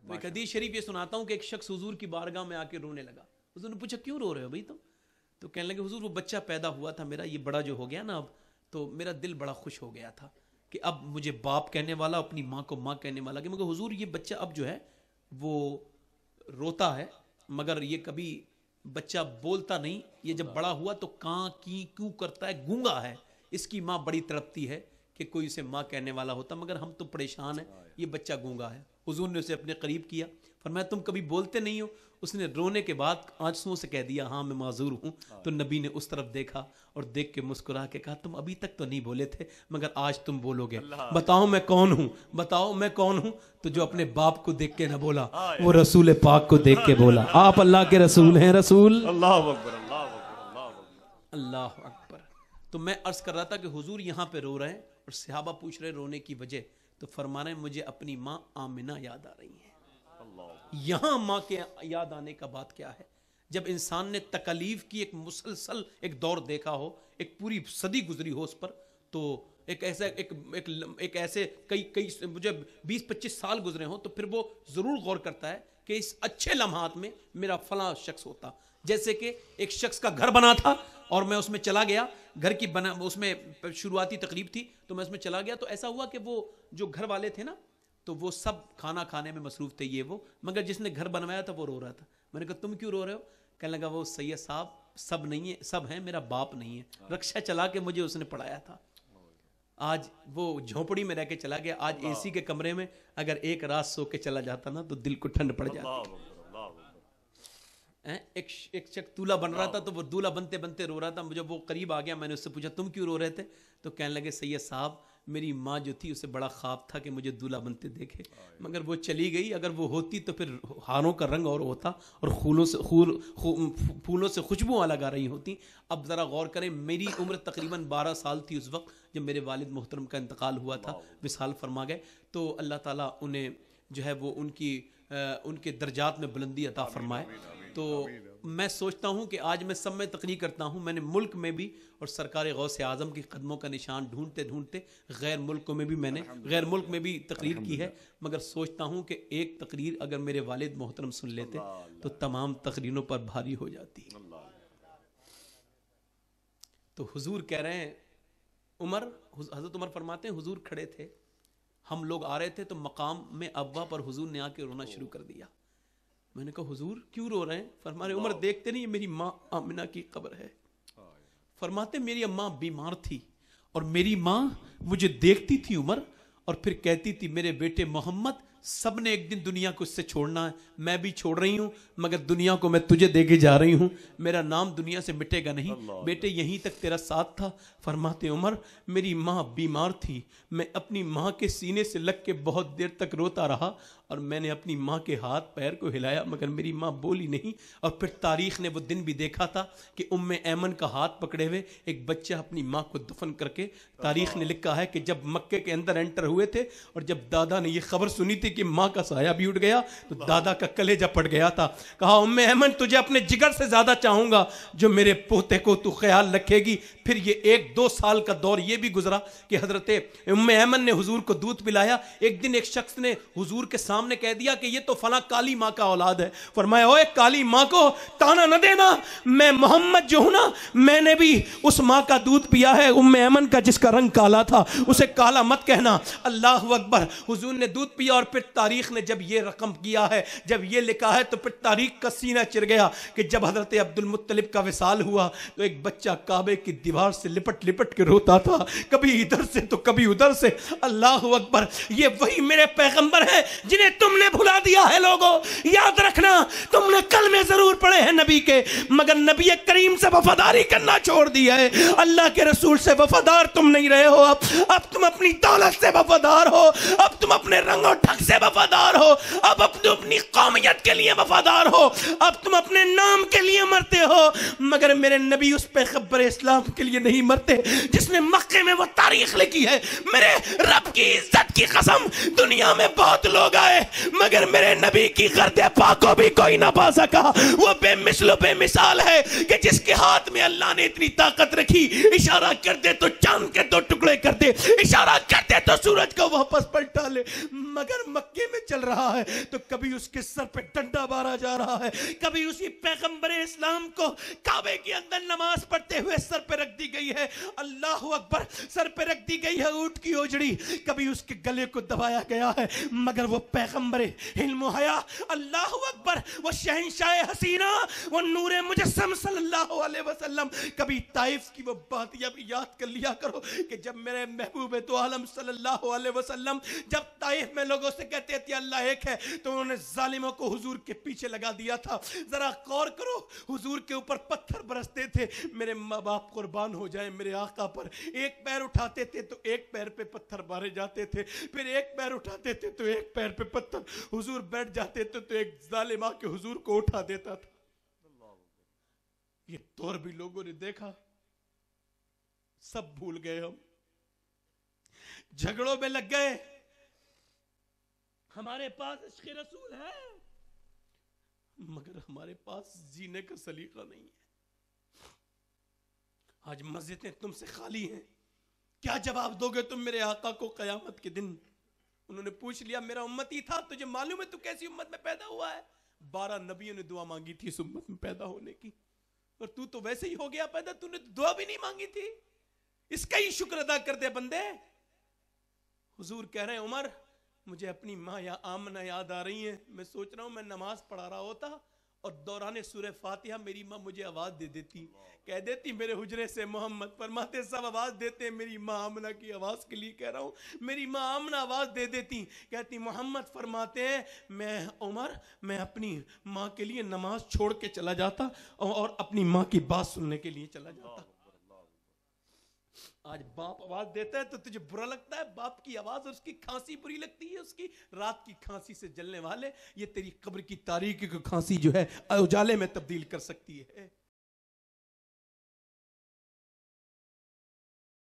تو ایک حدیث شریف یہ سناتا ہوں کہ ایک شخص حضور کی بارگاہ میں آ کے رونے لگا. حضور نے پوچھا کیوں رو رہے ہو بھائی تم؟ تو کہنے لگے حضور وہ بچہ پیدا ہوا تھا میرا، یہ بڑا جو ہو گیا نا اب، تو میرا دل بڑا خوش ہو گیا تھا کہ اب مجھے باپ کہنے والا، اپنی ماں کو ماں کہنے والا، کہ مگر حضور یہ بچہ اب جو ہے وہ روتا ہے مگر یہ کبھی بچہ بولتا نہیں، یہ جب بڑا ہوا تو کاں کی کیوں کرتا ہے، گونگا ہے، اس کی ماں بڑی تڑپتی ہے کہ کوئی اسے ماں کہنے والا ہوتا، مگر ہم تو پریشان ہیں، یہ بچہ گونگا ہے. حضور نے اسے اپنے قریب کیا، فرمایا تم کبھی بولتے نہیں ہو؟ اس نے رونے کے بعد آنسوؤں سے کہہ دیا ہاں میں معذور ہوں. تو نبی نے اس طرف دیکھا اور دیکھ کے مسکرا کے کہا تم ابھی تک تو نہیں بولے تھے مگر آج تم بولو گے. بتاؤ میں کون ہوں، بتاؤ میں کون ہوں؟ تو جو اپنے باپ کو دیکھ کے نہ بولا وہ رسول پاک کو دیکھ کے بولا. آپ اللہ کے رسول ہیں. رسول اللہ اکبر، اللہ اکبر، اللہ اکبر، اللہ اکبر. تو میں عرض کر رہا تھا کہ حضور یہاں پہ رو رہے ہیں اور صحابہ پوچھ رہے رونے کی وجہ، تو فرما رہے ہیں مجھے اپنی ماں آمنہ یاد آ رہی ہے. یہاں ماں کے یاد آنے کا بات کیا ہے؟ جب انسان نے تکالیف کی ایک مسلسل ایک دور دیکھا ہو، ایک پوری صدی گزری ہو اس پر، تو ایک ایسے کئی مجھے 20-25 سال گزرے ہوں، تو پھر وہ ضرور غور کرتا ہے کہ اس اچھے لمحات میں میرا فلاں شخص ہوتا. جیسے کہ ایک شخص کا گھر بنا تھا اور میں اس میں چلا گیا، گھر کی اس میں شروعاتی تقریب تھی تو میں اس میں چلا گیا، تو ایسا ہوا کہ وہ جو گھر والے تھے نا تو وہ سب کھانا کھانے میں مصروف تھے یہ وہ، مگر جس نے گھر بنوایا تھا وہ رو رہا تھا. میں نے کہا تم کیوں رو رہے ہو؟ کہنے لگا وہ سید صاحب سب نہیں ہے، سب ہیں، میرا باپ نہیں ہے، رکشا چلا کے مجھے اس نے پڑھایا تھا، آج وہ جھونپڑی میں رہ کے چلا گیا، آج اے سی کے کمرے میں اگر ایک رات سو کے چلا جاتا نا تو دل کو ٹھنڈ پڑ جاتی. ایک شخص دولہا بن رہا تھا تو وہ دولہا بنتے بنتے رو رہا تھا. مجھے وہ قریب آ گیا، میں نے اس سے پوچھا تم کیوں رو رہے تھے؟ تو کہنے لگے سید صاحب میری ماں جو تھی اسے بڑا خواب تھا کہ مجھے دولہا بنتے دیکھے، مگر وہ چلی گئی. اگر وہ ہوتی تو پھر ہاروں کا رنگ اور ہوتا اور پھولوں سے خوشبو الگ آ رہی ہوتی. اب ذرا غور کریں، میری عمر تقریباً 12 سال تھی اس وقت جب میرے والد محترم کا انتقال ہوا تھا، وصال فرما گئے. تو اللہ تعالیٰ انہیں جو ہے وہ ان کے درجات میں بلندی عطا فرمائے. تو میں سوچتا ہوں کہ آج میں سب میں تقریر کرتا ہوں، میں نے ملک میں بھی اور سرکار غوث اعظم کی قدموں کا نشان ڈھونڈتے ڈھونڈتے غیر ملکوں میں بھی میں نے غیر ملک میں بھی تقریر کی ہے، مگر سوچتا ہوں کہ ایک تقریر اگر میرے والد محترم سن لیتے تو تمام تقریروں پر بھاری ہو جاتی. تو حضور کہہ رہے ہیں حضرت عمر فرماتے ہیں حضور کھڑے تھے، ہم لوگ آ رہے تھے تو مقام میں ابوا پر حضور نے آ کے رونا شروع کر دیا. میں نے کہا حضور کیوں رو رہے ہیں؟ فرماتے عمر دیکھتے نہیں یہ میری ماں آمنہ کی قبر ہے. فرماتے میری اماں بیمار تھی اور میری ماں مجھے دیکھتی تھی عمر اور پھر کہتی تھی میرے بیٹے محمد سب نے ایک دن دنیا کو اس سے چھوڑنا ہے، میں بھی چھوڑ رہی ہوں مگر دنیا کو میں تجھے دے کے جا رہی ہوں، میرا نام دنیا سے مٹے گا نہیں، بیٹے یہیں تک تیرا ساتھ تھا. فرماتے عمر میری ماں بیمار تھی، میں اپنی ماں کے سینے سے لگ کے بہت دیر تک روتا رہا اور میں نے اپنی ماں کے ہاتھ پیر کو ہلایا مگر میری ماں بولی نہیں. اور پھر تاریخ نے وہ دن بھی دیکھا تھا کہ ایمن کا ہاتھ پکڑے ہوئے ایک بچہ اپنی ماں کو دفن کر کے، تاریخ نے لکھا ہے کہ جب مکے کے اندر انٹر ہوئے تھے اور جب دادا نے یہ خبر سنی تھی کہ ماں کا سایہ بھی اٹھ گیا تو دادا کا کلیجہ پھٹ گیا تھا. کہا ایمن تجھے اپنے جگر سے زیادہ چاہوں گا جو میرے پوتے کو تو خیال رکھے گی. پھر یہ 1-2 سال کا دور یہ بھی گزرا کہ حضرت ایمن نے حضور کو دودھ پلایا. ایک دن ایک شخص نے حضور کے سامنے کہہ دیا کہ یہ تو فلاں کالی ماں کا اولاد ہے. فرمایا اوے کالی ماں کو تانا نہ دینا، میں محمد جو ہوں نا میں نے بھی اس ماں کا دودھ پیا ہے، ایمن کا جس کا رنگ کالا تھا اسے کالا مت کہنا. اللہ اکبر. حضور نے دودھ پیا اور پھر تاریخ نے جب یہ رقم کیا ہے، جب یہ لکھا ہے تو پھر تاریخ کا سینہ چر گیا کہ جب حضرت عبد المطلب کا وصال ہوا تو ایک بچہ کعبے کی دیوار سے لپٹ لپٹ کے روتا تھا، کبھی ادھر سے تو کبھی ادھر سے. اللہ اکبر. یہ وہی میرے پیغمبر ہیں جنہیں تم نے بھلا دیا ہے. لوگوں یاد رکھنا تم نے کلمے ضرور پڑھے ہیں نبی کے مگر نبی کریم سے وفاداری کرنا چھوڑ دیا ہے. اللہ کے رسول سے وفادار تم نہیں رہے ہو. اب تم اپنی دولت سے وفادار ہو، اب تم اپنے رنگ و ڈھنگ سے وفادار ہو، اب اپنی قومیت کے لیے وفادار ہو، اب تم اپنے نام کے لیے مرتے ہو مگر میرے نبی اس پیغمبر اسلام کے لیے نہیں مرتے جس نے مکے میں وہ تاریخ لکھی ہے. میرے رب کی عزت کی قسم دنیا میں بہت لوگ آئے مگر میرے نبی کی گرد پاک کو بھی کوئی نہ پا سکا. وہ بے مثل و بے مثال ہے کہ جس کے ہاتھ میں اللہ نے اتنی طاقت رکھی، اشارہ کر دے تو چاند کے 2 ٹکڑے کر دے، اشارہ کر دے تو سورج کو واپس پلٹا لے. مگر مکے میں چل رہا ہے تو کبھی اس کے سر پہ ڈنڈا مارا جا رہا ہے، کبھی اسی پیغمبر اسلام کو کعبے کے اندر نماز پڑھتے ہوئے سر پہ رکھ دی گئی ہے، اللہ اکبر، سر پہ رکھ دی گئی ہے اونٹ کی اوجڑی، کبھی اس کے گلے کو دبایا گیا ہے، مگر وہ پیغمبر علم و حیا، اللہ اکبر، وہ شہنشاہ حسینہ، وہ نور مجسم صلی اللہ علیہ وسلم، کبھی طائف کی وہ بات یاد کر لیا کرو کہ جب میرے محبوب تو عالم صلی اللہ علیہ وسلم جب طائف میں لوگوں سے کہتے تھے اللہ ایک ہے تو انہوں نے ظالموں کو حضور کے پیچھے لگا دیا تھا. ذرا غور کرو، حضور کے اوپر پتھر برستے تھے، میرے ماں باپ قربان ہو جائیں میرے آقا پر، ایک پیر اٹھاتے تھے تو ایک پیر پہ پتھر مارے جاتے تھے، پھر ایک پیر اٹھاتے تھے تو ایک پیر پہ پتھر، حضور بیٹھ جاتے تھے تو ایک ظالم آ کے حضور کو اٹھا دیتا تھا. یہ دور بھی لوگوں نے دیکھا، سب بھول گئے، ہم جھگڑوں میں لگ گئے. ہمارے پاس عشق رسول ہے مگر ہمارے پاس جینے کا سلیقہ نہیں ہے. آج مسجدیں تم سے خالی ہیں، کیا جواب دو گے تم میرے آقا کو قیامت کے دن؟ انہوں نے پوچھ لیا میرا امتی تھا، تجھے معلوم ہے تو کیسی امت میں پیدا ہوا ہے؟ 12 نبیوں نے دعا مانگی تھی اس امت میں پیدا ہونے کی، اور تو ویسے ہی ہو گیا پیدا، تو نے دعا بھی نہیں مانگی تھی. اس کا ہی شکر ادا کر دے بندے. حضور کہہ رہے ہیں عمر مجھے اپنی ماں یا آمنہ یاد آ رہی ہیں، میں سوچ رہا ہوں میں نماز پڑھا رہا ہوتا اور دوران سورہ فاتحہ میری ماں مجھے آواز دے دیتی، کہہ دیتی میرے حجرے سے محمد. فرماتے سب آواز دیتے ہیں، میری ماں آمنہ کی آواز کے لیے کہہ رہا ہوں، میری ماں آمنہ آواز دے دیتی، کہتی محمد. فرماتے ہیں میں عمر میں اپنی ماں کے لیے نماز چھوڑ کے چلا جاتا اور اپنی ماں کی بات سننے کے لیے چلا جاتا. آج باپ آواز دیتا ہے تو تجھے برا لگتا ہے، باپ کی آواز اور اس کی کھانسی بری لگتی ہے، اس کی رات کی کھانسی سے جلنے والے، یہ تیری قبر کی تاریکی کو کھانسی جو ہے اجالے میں تبدیل کر سکتی ہے.